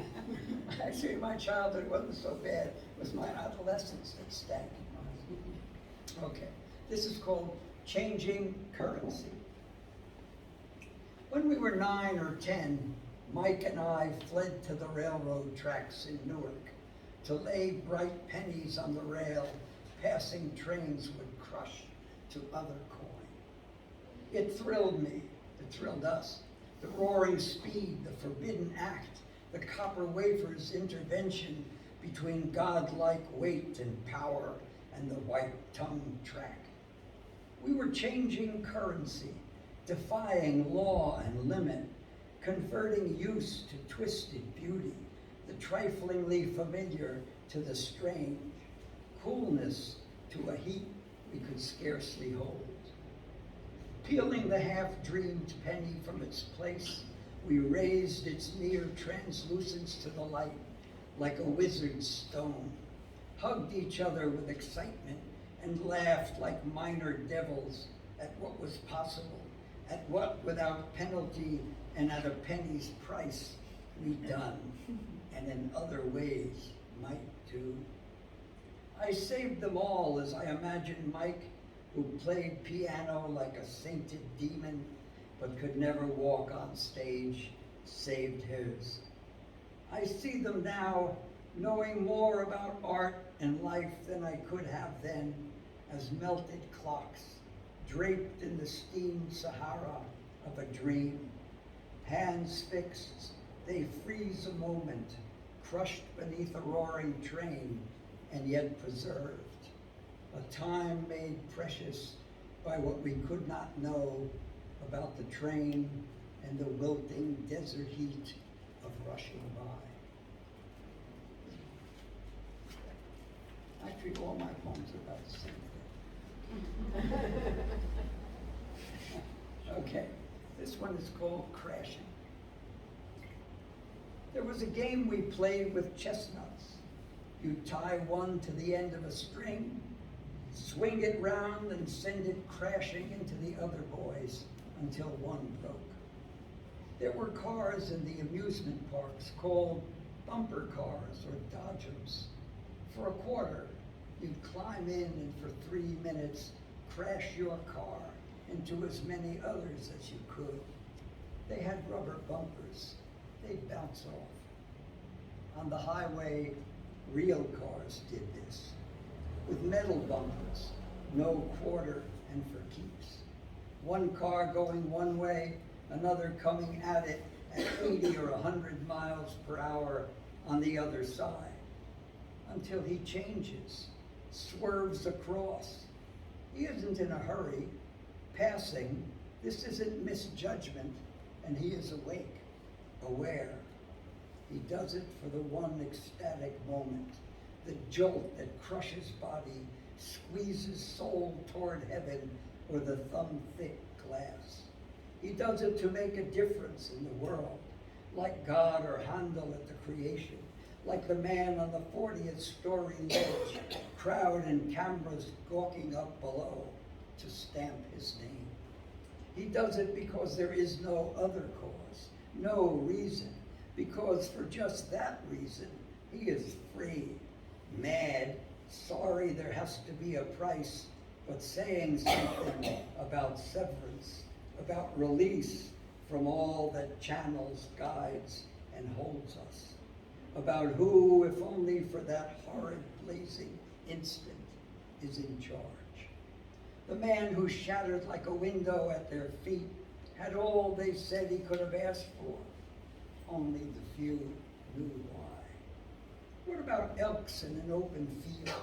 Actually, my childhood wasn't so bad. It was my adolescence that stank. Okay, this is called changing currency. When we were 9 or 10, Mike and I fled to the railroad tracks in Newark to lay bright pennies on the rail passing trains would crush to other coin. It thrilled me, it thrilled us. The roaring speed, the forbidden act, the copper wafer's intervention between godlike weight and power and the white-tongued track. We were changing currency, defying law and limit, converting use to twisted beauty, the triflingly familiar to the strange, coolness to a heat we could scarcely hold. Peeling the half-dreamed penny from its place, we raised its near translucence to the light like a wizard's stone, hugged each other with excitement, and laughed like minor devils at what was possible, at what without penalty and at a penny's price we'd done, and in other ways might do. I saved them all as I imagined Mike, who played piano like a sainted demon, but could never walk on stage, saved his. I see them now, knowing more about art and life than I could have then, as melted clocks, draped in the steamed Sahara of a dream. Hands fixed, they freeze a moment, crushed beneath a roaring train, and yet preserved. A time made precious by what we could not know about the train and the wilting desert heat of rushing by. Actually, all my poems are about the same thing. Okay, this one is called Crashing. There was a game we played with chestnuts. You tie one to the end of a string, swing it round and send it crashing into the other boys until one broke. There were cars in the amusement parks called bumper cars or dodgems. For a quarter, you'd climb in and for 3 minutes crash your car into as many others as you could. They had rubber bumpers. They'd bounce off. On the highway, real cars did this, with metal bumpers, no quarter and for keeps. One car going one way, another coming at it at 80 or 100 miles per hour on the other side, until he changes, swerves across. He isn't in a hurry, passing. This isn't misjudgment, and he is awake, aware. He does it for the one ecstatic moment, the jolt that crushes body, squeezes soul toward heaven or the thumb-thick glass. He does it to make a difference in the world, like God or Handel at the creation, like the man on the 40th story ledge, crowd and cameras gawking up below to stamp his name. He does it because there is no other cause, no reason, because for just that reason, he is free, mad, sorry there has to be a price, but saying something about severance, about release from all that channels, guides, and holds us, about who, if only for that horrid blazing instant, is in charge. The man who shattered like a window at their feet had all they said he could have asked for. Only the few knew why. What about elks in an open field,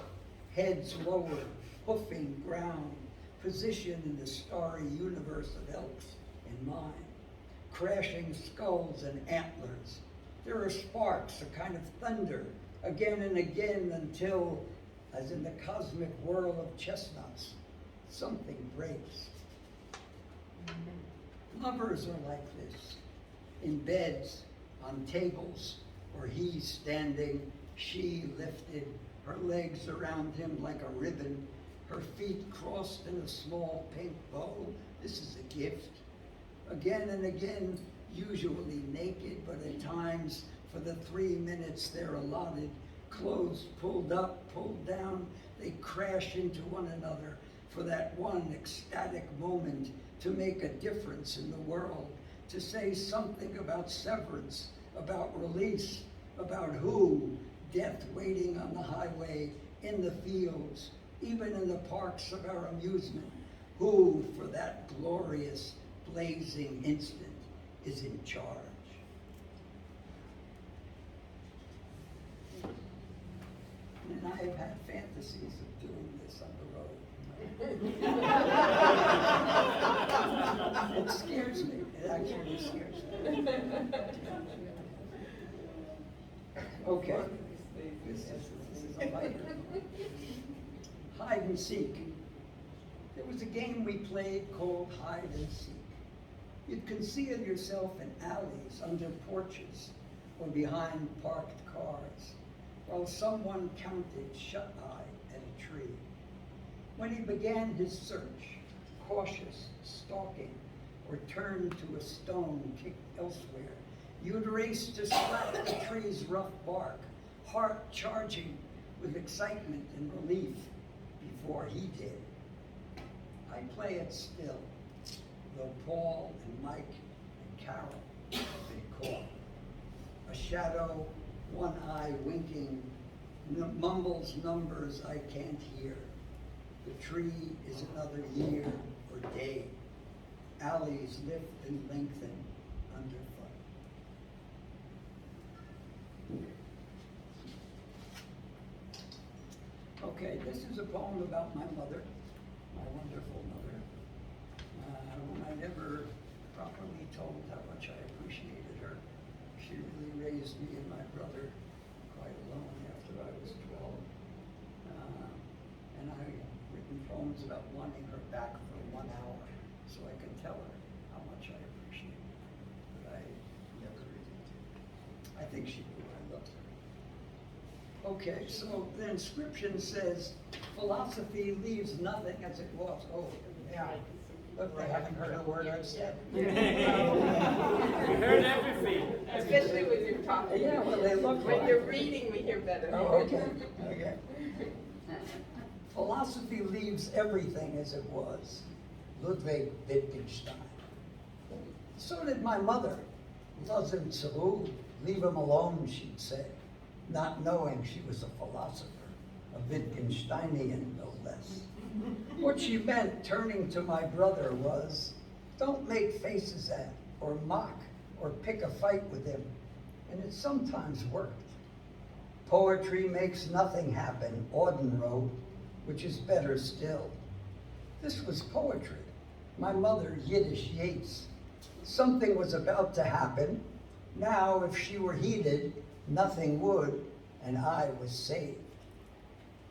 heads lowered, hoofing ground, positioned in the starry universe of elks in mind, crashing skulls and antlers. There are sparks, a kind of thunder, again and again until, as in the cosmic whirl of chestnuts, something breaks. Lovers are like this, in beds, on tables, where he standing, she lifted, her legs around him like a ribbon, her feet crossed in a small pink bow. This is a gift. Again and again, usually naked, but at times, for the 3 minutes they're allotted, clothes pulled up, pulled down, they crash into one another for that one ecstatic moment to make a difference in the world, to say something about severance, about release, about who, death waiting on the highway, in the fields, even in the parks of our amusement, who, for that glorious, blazing instant, is in charge. And I have had fantasies of doing this on the road. It scares me. It actually scares me. Okay. This is a lighter. Hide and seek. There was a game we played called hide and seek. You'd conceal yourself in alleys, under porches, or behind parked cars, while someone counted shut-eyed at a tree. When he began his search, cautious, stalking, or turned to a stone kicked elsewhere, you'd race to slap the tree's rough bark, heart charging with excitement and relief before he did. I play it still, though Paul and Mike and Carol have been caught. A shadow, one eye winking, mumbles numbers I can't hear. The tree is another year or day. Alleys lift and lengthen underfoot. Okay, this is a poem about my mother, my wonderful mother. I never properly told how much I appreciated her. She really raised me and my brother quite alone after I was 12. And I've written poems about wanting her back for 1 hour so I could tell her how much I appreciate her. But I never really did. I think she knew I loved her. Okay, so the inscription says, philosophy leaves nothing as it was. Oh, yeah. Look, they haven't heard a word I've said. We heard everything. Especially when you're talking. Yeah, well, they look When like you're it. reading, we hear better. Oh, okay, okay. Philosophy leaves everything as it was. Ludwig Wittgenstein. So did my mother. Lassen zu, leave him alone, she'd say, not knowing she was a philosopher, a Wittgensteinian no less. What she meant, turning to my brother, was, don't make faces at, or mock, or pick a fight with him. And it sometimes worked. Poetry makes nothing happen, Auden wrote, which is better still. This was poetry. My mother, Yiddish Yeats. Something was about to happen. Now, if she were heeded, nothing would, and I was saved.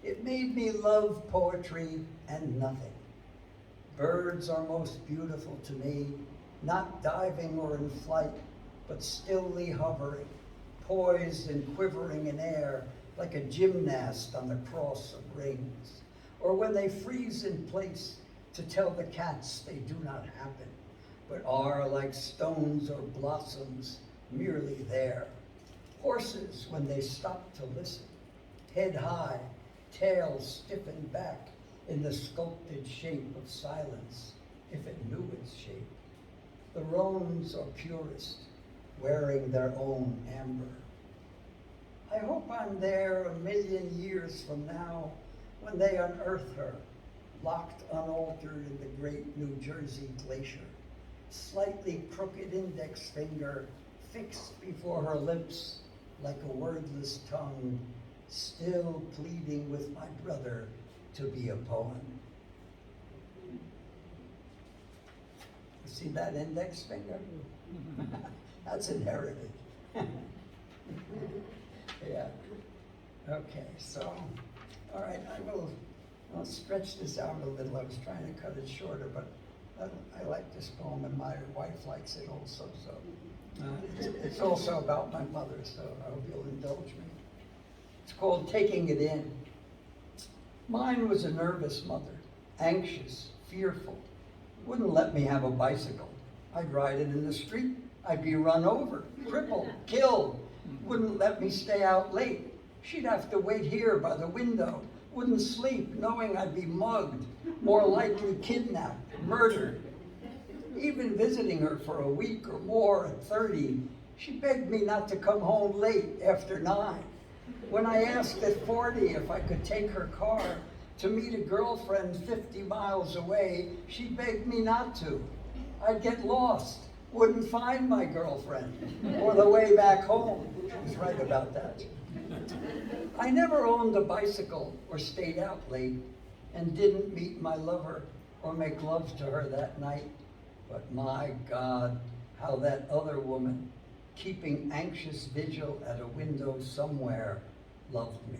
It made me love poetry and nothing. Birds are most beautiful to me, not diving or in flight, but stilly hovering, poised and quivering in air like a gymnast on the cross of rings, or when they freeze in place to tell the cats they do not happen, but are like stones or blossoms merely there. Horses when they stop to listen, head high, tail stiffened back in the sculpted shape of silence, if it knew its shape. The roans are purest, wearing their own amber. I hope I'm there 1,000,000 years from now when they unearth her, locked unaltered in the great New Jersey glacier, slightly crooked index finger fixed before her lips like a wordless tongue, still pleading with my brother to be a poem. You see that index finger? That's inherited. Yeah. Okay, so, all right, I'll stretch this out a little. I was trying to cut it shorter, but I like this poem, and my wife likes it also, so. It's also about my mother, so I hope you'll indulge me. It's called Taking It In. Mine was a nervous mother, anxious, fearful. Wouldn't let me have a bicycle. I'd ride it in the street. I'd be run over, crippled, killed. Wouldn't let me stay out late. She'd have to wait here by the window. Wouldn't sleep, knowing I'd be mugged, more likely kidnapped, murdered. Even visiting her for a week or more at 30, she begged me not to come home late after 9. When I asked at 40 if I could take her car to meet a girlfriend 50 miles away, she begged me not to. I'd get lost, wouldn't find my girlfriend, or the way back home. She was right about that. I never owned a bicycle or stayed out late, and didn't meet my lover or make love to her that night. But my God, how that other woman, keeping anxious vigil at a window somewhere, loved me.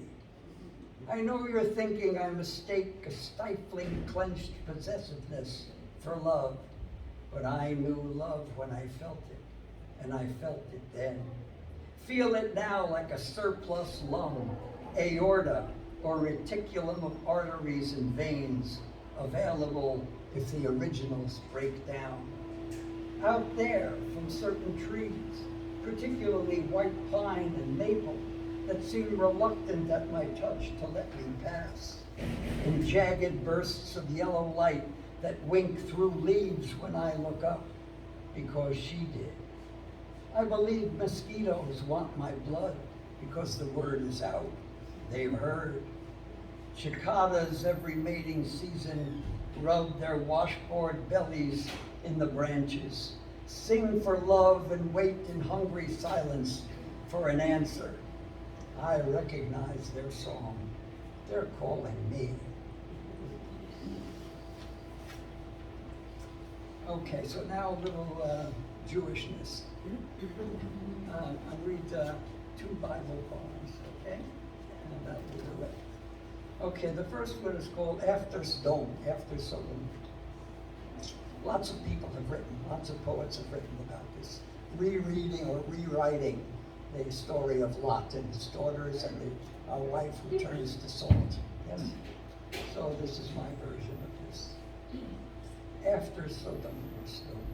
I know you're thinking I mistake a stifling, clenched possessiveness for love, but I knew love when I felt it, and I felt it then. Feel it now like a surplus lung, aorta, or reticulum of arteries and veins, available if the originals break down. Out there, from certain trees, particularly white pine and maple, that seem reluctant at my touch to let me pass, in jagged bursts of yellow light that wink through leaves when I look up, because she did. I believe mosquitoes want my blood because the word is out. They've heard. Cicadas every mating season rub their washboard bellies in the branches, sing for love and wait in hungry silence for an answer. I recognize their song. They're calling me. Okay, so now a little Jewishness. I'll read 2 Bible poems, okay? And that will do it. Okay, the first one is called After Sodom, After Sodom. Lots of people have written, lots of poets have written about this, rereading or rewriting the story of Lot and his daughters and a wife who turns to salt. Yes? So this is my version of this. After Sodom or Sodom.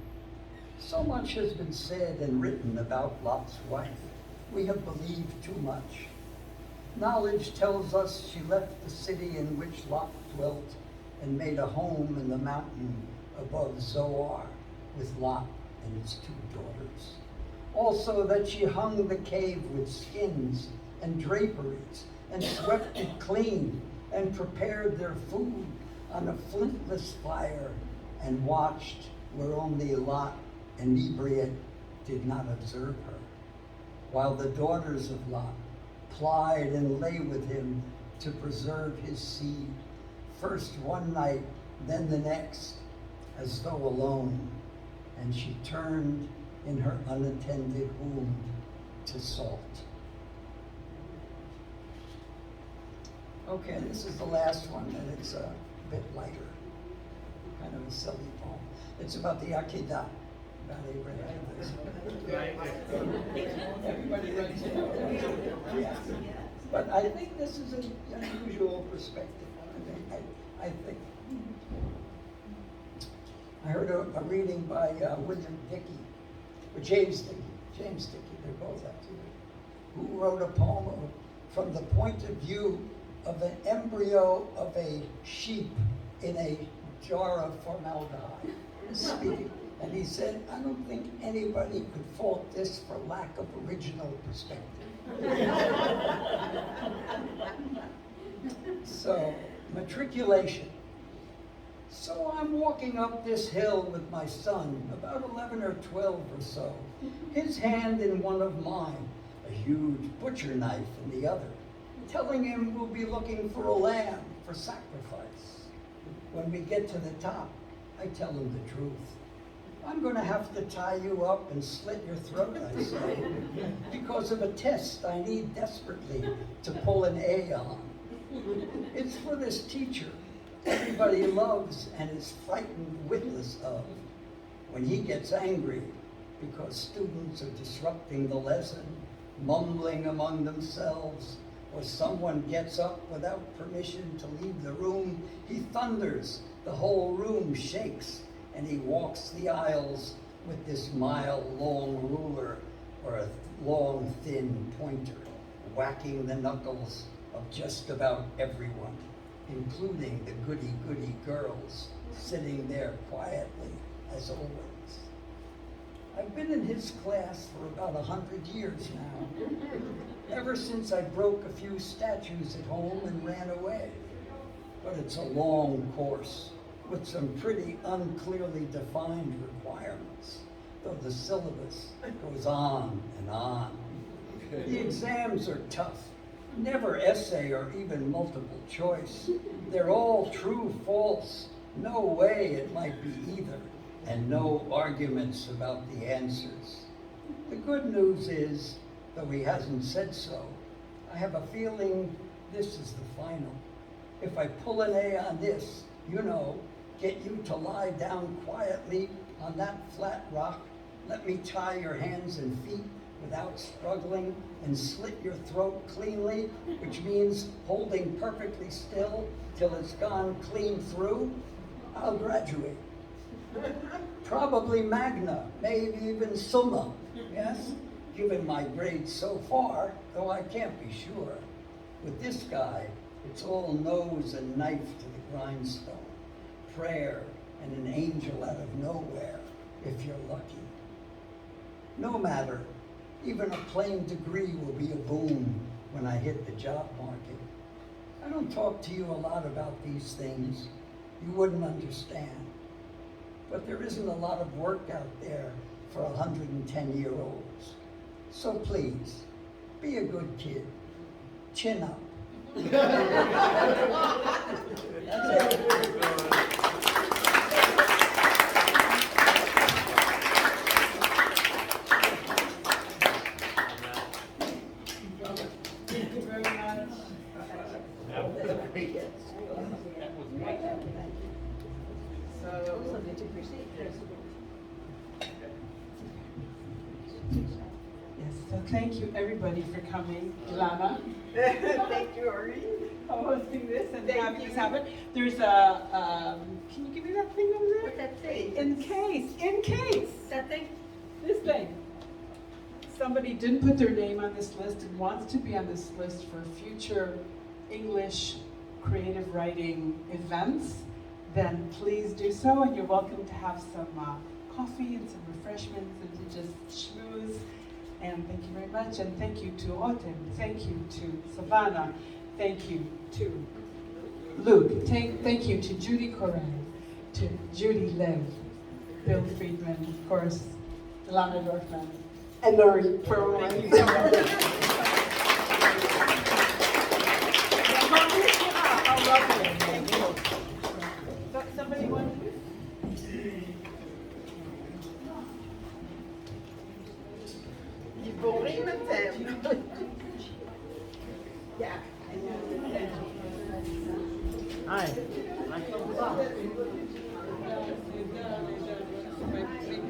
So much has been said and written about Lot's wife. We have believed too much. Knowledge tells us she left the city in which Lot dwelt and made a home in the mountain above Zoar with Lot and his 2 daughters. Also that she hung the cave with skins and draperies and swept it clean and prepared their food on a flintless fire and watched where only Lot, inebriate, did not observe her, while the daughters of Lot plied and lay with him to preserve his seed, first one night, then the next, as though alone, and she turned in her unattended womb to salt. Okay, this is the last one, and it's a bit lighter, kind of a silly poem. It's about the Akedah, about Abraham. Everybody writes it out. Yeah. But I think this is an unusual perspective. I think. I heard a reading by William Dickey, or James Dickey, they're both actually, who wrote a poem from the point of view of an embryo of a sheep in a jar of formaldehyde, speaking. And he said, I don't think anybody could fault this for lack of original perspective. So, matriculation. So I'm walking up this hill with my son, about 11 or 12 or so, his hand in one of mine, a huge butcher knife in the other, telling him we'll be looking for a lamb for sacrifice. When we get to the top, I tell him the truth. I'm going to have to tie you up and slit your throat, I say, because of a test I need desperately to pull an A on. It's for this teacher everybody loves and is frightened witless of when he gets angry because students are disrupting the lesson, mumbling among themselves, or someone gets up without permission to leave the room. He thunders, the whole room shakes, and he walks the aisles with this mile-long ruler or a long, thin pointer, whacking the knuckles of just about everyone, including the goody-goody girls sitting there quietly, as always. I've been in his class for about 100 years now, ever since I broke a few statues at home and ran away. But it's a long course with some pretty unclearly defined requirements, though the syllabus goes on and on. The exams are tough, never essay or even multiple choice. They're all true, false, no way it might be either, and no arguments about the answers. The good news is, though he hasn't said so, I have a feeling this is the final. If I pull an A on this, you know, get you to lie down quietly on that flat rock, let me tie your hands and feet without struggling, and slit your throat cleanly, which means holding perfectly still till it's gone clean through, I'll graduate. Probably magna, maybe even summa, yes? Given my grades so far, though I can't be sure. With this guy, it's all nose and knife to the grindstone, prayer and an angel out of nowhere, if you're lucky. No matter, even a plain degree will be a boon when I hit the job market. I don't talk to you a lot about these things. You wouldn't understand. But there isn't a lot of work out there for 110-year-olds. So please, be a good kid. Chin up. That's it. So thank you everybody for coming. Elana. Thank you, Orit. Hosting this and Thank having you. this happen. There's a, can you give me that thing over there? What's that thing? In case, That thing? this thing. Somebody didn't put their name on this list and wants to be on this list for future English creative writing events, then please do so, and you're welcome to have some coffee and some refreshments and to just schmooze. And thank you very much, and thank you to Otem, thank you to Savannah, thank you to Luke, thank you to Judy Koren, to Judy Lev, Bill Freedman, of course, Elana Dorfman, and Orit Perlman. How lovely. Thank you. Somebody want to? גיבורים אתם. Hi.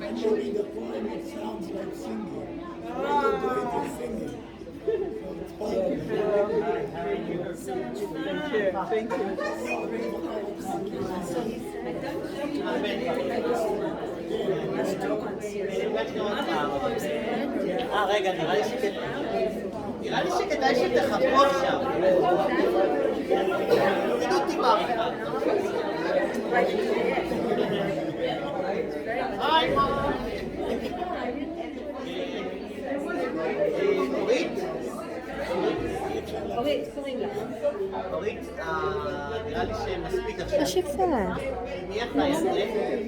Actually, the poem, it sounds like singing. All you do it is singing. So it's part Thank you. רגע, נראה לי שכדאי שתחכו עכשיו. תורידו אותי מהאוויר. היי, אורית? אורית, נראה לי שמספיק עכשיו. מי אתה?